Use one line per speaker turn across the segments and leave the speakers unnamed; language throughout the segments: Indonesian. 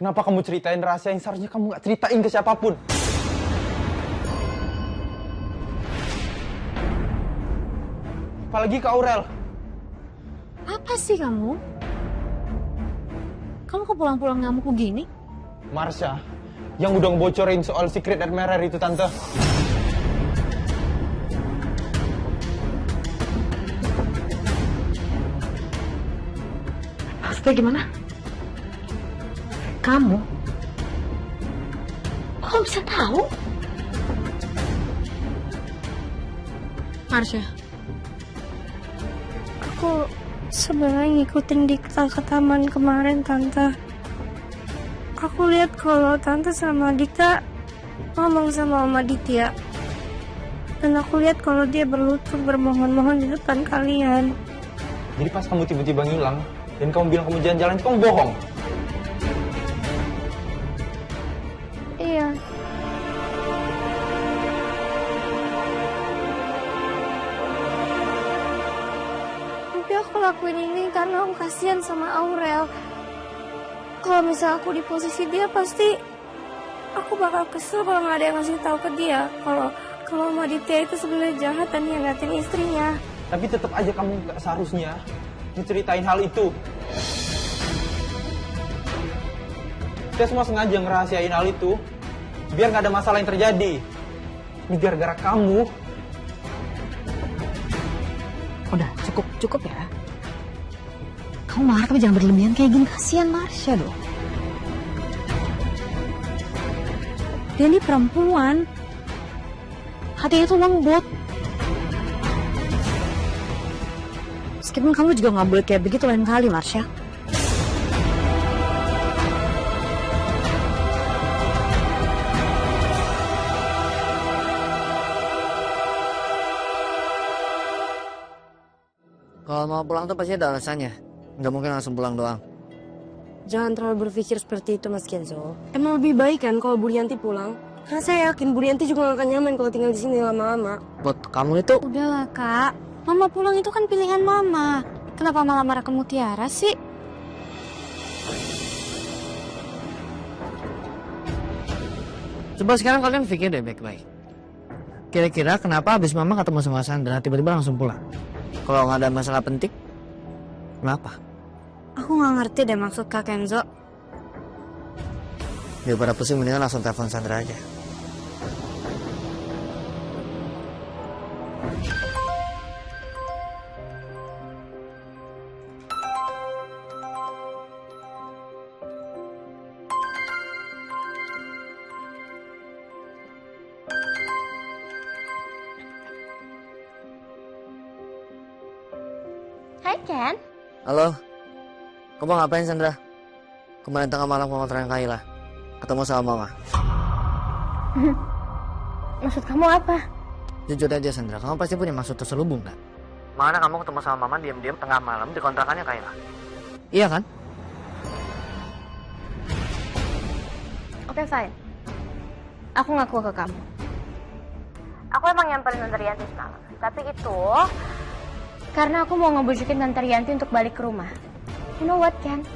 Kenapa kamu ceritain rahasia yang seharusnya kamu gak ceritain ke siapapun? Apalagi ke Aurel.
Apa sih kamu? Kamu kok pulang-pulang ngamuk begini?
Marsha, yang udah ngebocorin soal secret admirer itu, Tante.
Maksudnya gimana? Kamu? Kok bisa tahu? Marsha,
Aku sebenarnya ngikutin Dikta ke taman kemarin, Tante. Aku lihat kalau Tante sama Dikta ngomong sama Om Aditya. Dan aku lihat kalau dia berlutut bermohon-mohon di depan kalian.
Jadi pas kamu tiba-tiba ngilang, dan kamu bilang kamu jalan-jalan, itu kamu bohong.
Iya. Tapi aku lakuin ini karena aku kasihan sama Aurel. Kalau misalnya aku di posisi dia, pasti aku bakal kesel kalau nggak ada yang ngasih tahu ke dia kalau Om Aditya itu sebenarnya jahat dan nyiangatin istrinya.
Tapi tetap aja kamu gak seharusnya ngeceritain hal itu. Kita semua sengaja ngerahasiain hal itu biar gak ada masalah yang terjadi. Ini gara-gara kamu.
udah cukup ya. Kamu marah tapi jangan berlebihan kayak gini, kasihan Marsha dong. Dia ini perempuan, hatinya tuh lembut. Meskipun kamu juga nggak boleh kayak begitu lain kali, Marsha.
Kalau mau pulang tuh pasti ada alasannya. Nggak mungkin langsung pulang doang.
Jangan terlalu berpikir seperti itu, Mas Kenzo. Emang lebih baik kan kalau Bu Rianti pulang? Karena saya yakin Bu Rianti juga gak akan nyaman kalau tinggal di sini lama-lama.
Buat kamu itu...
Udahlah, Kak. Mama pulang itu kan pilihan Mama. Kenapa malah marah ke Mutiara sih?
Coba sekarang kalian pikir deh baik-baik. Kira-kira kenapa habis mama ketemu sama Sandra tiba-tiba langsung pulang? Kalau nggak ada masalah penting, kenapa?
Aku gak ngerti deh maksud Kak Kenzo.
Daripada pusing mendingan langsung telepon Sandra aja.
Hai, Ken.
Halo, kamu ngapain Sandra? Kemarin tengah malam kamu terakhir Kayla ketemu sama mama.
Maksud kamu apa?
Jujur aja Sandra, kamu pasti punya maksud terselubung kan? Mana kamu ketemu sama mama diam-diam tengah malam di kontrakannya Kayla? Iya kan?
Oke, fine. Aku ngaku ke kamu. Aku emang nyamperin Tante Rianti semalam. Tapi itu karena aku mau ngebujukin Tante Rianti untuk balik ke rumah. You know what, Ken?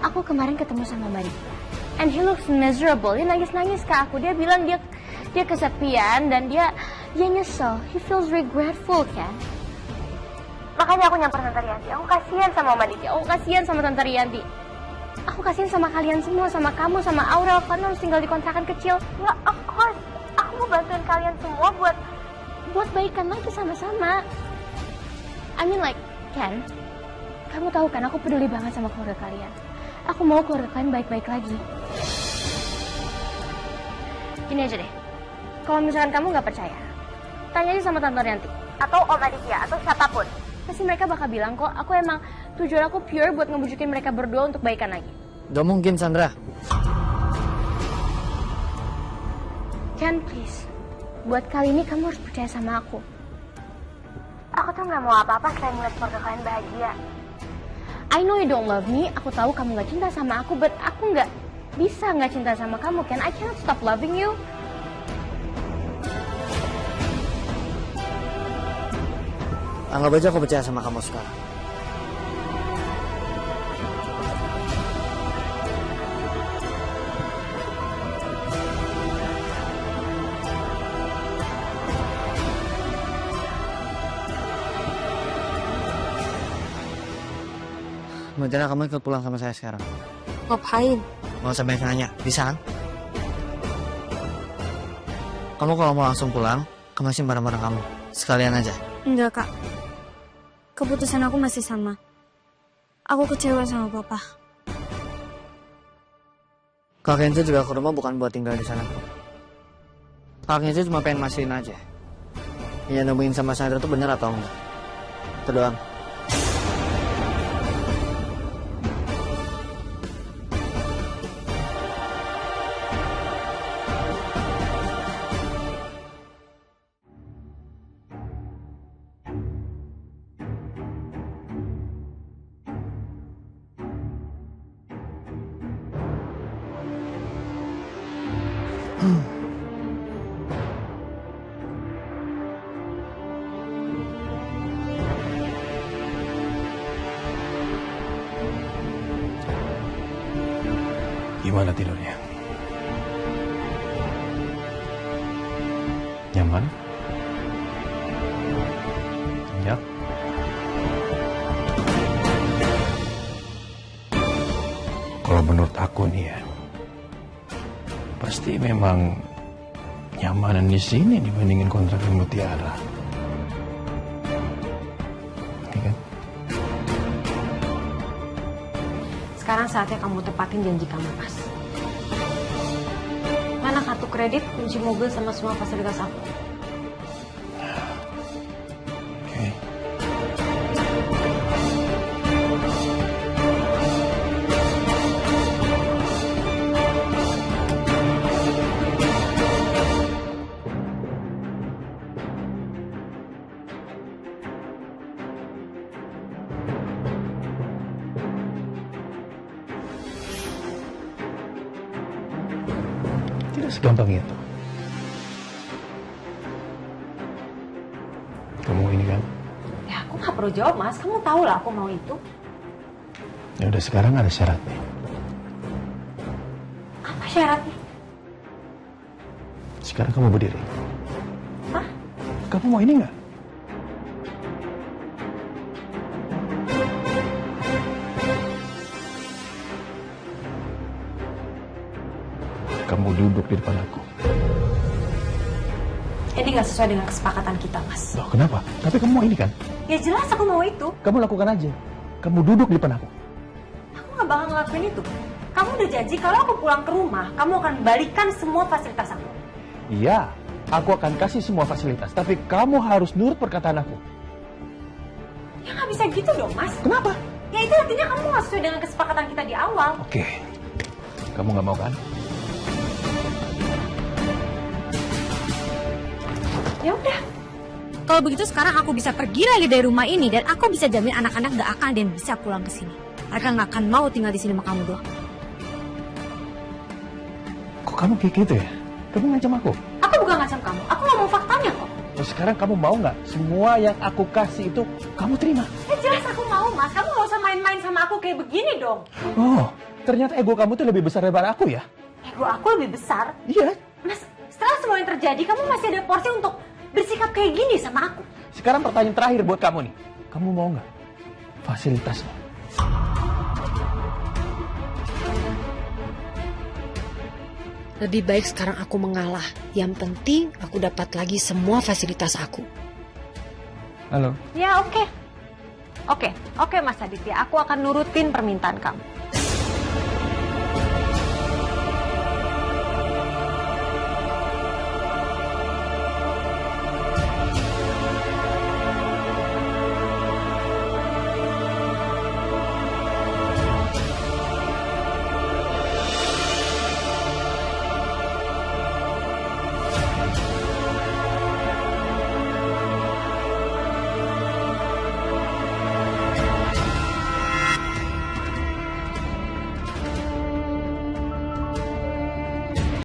Aku kemarin ketemu sama Mbak Dita. And he looks miserable. Dia nangis-nangis ke aku. Dia bilang dia kesepian dan dia nyesel. He feels regretful, Ken. Makanya aku nyamperin Tante Rianti. Aku kasihan sama Mbak Dita. Aku kasihan sama Tante Rianti. Aku kasihan sama kalian semua, sama kamu, sama Aurel. Kalian harus tinggal di kontrakan kecil. Ya, of course. Aku mau bantuin kalian semua buat baikan lagi sama-sama. I mean like, Ken, kamu tahu kan aku peduli banget sama keluarga kalian. Aku mau keluarga kalian baik-baik lagi. Gini aja deh, kalau misalkan kamu nggak percaya, tanya aja sama Tante Rianti, atau Om Aditya, atau siapapun. Pasti mereka bakal bilang kok, aku emang tujuan aku pure buat ngebujukin mereka berdua untuk baikan lagi.
Gak mungkin Sandra.
Ken, please, buat kali ini kamu harus percaya sama aku. Aku tuh nggak mau apa-apa selain ngeliat keluarga kalian bahagia. I know you don't love me. Aku tahu kamu nggak cinta sama aku, but aku nggak bisa nggak cinta sama kamu, Ken. I cannot stop loving you.
Anggap aja aku percaya sama kamu sekarang. Sementara kamu ikut pulang sama saya sekarang.
Ngapain?
Mau sampai nanya, bisa kan? Kamu kalau mau langsung pulang, kemasin barang-barang kamu. Sekalian aja.
Enggak, Kak. Keputusan aku masih sama. Aku kecewa sama papa.
Kak Kenzo juga ke rumah bukan buat tinggal di sana. Kak Kenzo cuma pengen mastiin aja. Yang nemuin sama Sandra itu bener atau enggak. Itu doang.
Gimana tidurnya? Nyaman? Nyenyak? Kalau menurut aku nih ya, pasti memang nyamanan di sini dibandingin kontrak di Mutiara. Iya kan?
Sekarang saatnya kamu tepatin janji kamu, Mas. Mana kartu kredit, kunci mobil, sama semua fasilitas aku?
Oke. Tidak segampang itu. Kamu ini kan?
Ya, aku nggak perlu jawab, Mas. Kamu tahu lah aku mau itu.
Ya udah, sekarang ada syaratnya.
Apa syaratnya?
Sekarang kamu berdiri.
Hah?
Kamu mau ini nggak? Kamu duduk di depan aku.
Ini nggak sesuai dengan kesepakatan kita, Mas.
Loh, kenapa? Tapi kamu mau ini kan?
Ya jelas aku mau itu.
Kamu lakukan aja. Kamu duduk di depan aku.
Aku nggak bakal ngelakuin itu. Kamu udah janji kalau aku pulang ke rumah, kamu akan balikan semua fasilitas aku.
Iya, aku akan kasih semua fasilitas. Tapi kamu harus nurut perkataan aku.
Ya nggak bisa gitu dong, Mas.
Kenapa?
Ya itu artinya kamu nggak sesuai dengan kesepakatan kita di awal.
Oke. Kamu nggak mau kan?
Ya udah.
Kalau begitu sekarang aku bisa pergi lagi dari rumah ini dan aku bisa jamin anak-anak gak akan dan bisa pulang ke sini. Mereka gak akan mau tinggal di sini sama kamu doang.
Kok kamu kayak gitu ya? Kamu ngancam aku?
Aku bukan ngacam kamu. Aku ngomong faktanya kok.
Terus sekarang kamu mau nggak? Semua yang aku kasih itu kamu terima?
Ya jelas aku mau, Mas. Kamu gak usah main-main sama aku kayak begini dong.
Oh, ternyata ego kamu tuh lebih besar daripada aku ya?
Ego aku lebih besar.
Iya.
Mas, setelah semua yang terjadi, kamu masih ada porsi untuk bersikap kayak gini sama aku.
Sekarang pertanyaan terakhir buat kamu nih. Kamu mau nggak fasilitasnya?
Lebih baik sekarang aku mengalah. Yang penting aku dapat lagi semua fasilitas aku.
Halo.
Ya oke. Oke, Mas Aditya. Aku akan nurutin permintaan kamu.